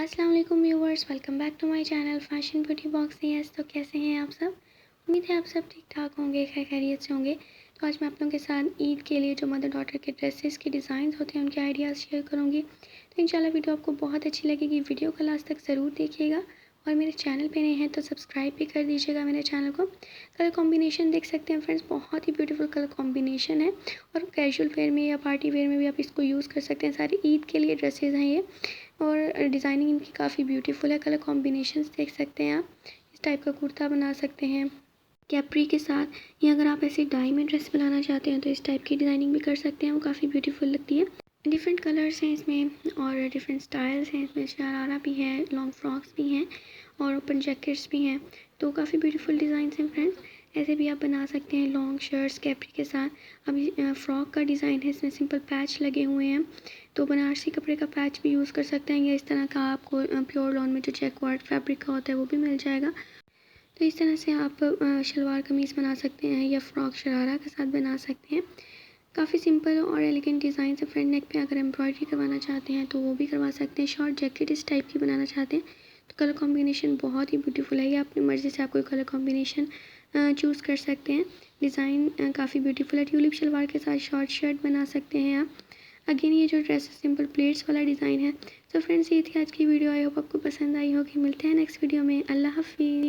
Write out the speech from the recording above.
अस्सलाम वालेकुम viewers, welcome back to my channel fashion beauty box. Yes, तो कैसे हैं आप सब? उम्मीद है आप सब ठीक ठाक होंगे, खैर खैरियत से होंगे। तो आज मैं आप लोगों के साथ ईद के लिए जो मदर डॉटर के ड्रेसेस के डिज़ाइन होते हैं उनके आइडियाज़ शेयर करूँगी। तो इंशाल्लाह वीडियो आपको बहुत अच्छी लगेगी। वीडियो को लास्ट तक ज़रूर देखिएगा और मेरे चैनल पे नए हैं तो सब्सक्राइब भी कर दीजिएगा मेरे चैनल को। कलर कॉम्बिनेशन देख सकते हैं फ्रेंड्स, बहुत ही ब्यूटीफुल कलर कॉम्बिनेशन है और कैजुअल वेयर में या पार्टी वेयर में भी आप इसको यूज़ कर सकते हैं। सारी ईद के लिए ड्रेसेस हैं ये और डिज़ाइनिंग इनकी काफ़ी ब्यूटीफुल है। कलर कॉम्बिनेशंस देख सकते हैं आप। इस टाइप का कुर्ता बना सकते हैं कैप्री के साथ, या अगर आप ऐसे डाई में ड्रेस बनाना चाहते हैं तो इस टाइप की डिज़ाइनिंग भी कर सकते हैं, वो काफ़ी ब्यूटीफुल लगती है। डिफरेंट कलर्स हैं इसमें और डिफरेंट स्टाइल्स हैं इसमें। शरारा भी है, लॉन्ग फ्रॉक्स भी हैं और ओपन जैकेट्स भी हैं। तो काफ़ी ब्यूटीफुल डिज़ाइन हैं फ्रेंड्स। ऐसे भी आप बना सकते हैं लॉन्ग शर्ट्स कैप्री के साथ। अभी फ्रॉक का डिज़ाइन है, इसमें सिंपल पैच लगे हुए हैं, तो बनारसी कपड़े का पैच भी यूज़ कर सकते हैं या इस तरह का आपको प्योर लॉन में जो जैकवार्ड फैब्रिक का होता है वो भी मिल जाएगा। तो इस तरह से आप शलवार कमीज़ बना सकते हैं या फ्रॉक शरारा के साथ बना सकते हैं। काफ़ी सिंपल और एलिगेंट डिज़ाइन है। फ्रंट नेक पे अगर एम्ब्रॉयडरी करवाना चाहते हैं तो वो भी करवा सकते हैं। शॉर्ट जैकेट इस टाइप की बनाना चाहते हैं तो कलर कॉम्बिनेशन बहुत ही ब्यूटीफुल है। ये अपनी मर्ज़ी से आप कोई कलर कॉम्बिनेशन चूज़ कर सकते हैं। डिज़ाइन काफ़ी ब्यूटीफुल है। ट्यूलिप शलवार के साथ शॉर्ट शर्ट बना सकते हैं आप। अगेन ये जो ड्रेस है सिंपल प्लेट्स वाला डिज़ाइन है। तो फ्रेंड्स, ये थी आज की वीडियो। आई होप आपको पसंद आई होगी। मिलते हैं नेक्स्ट वीडियो में। अल्लाह हाफिज़।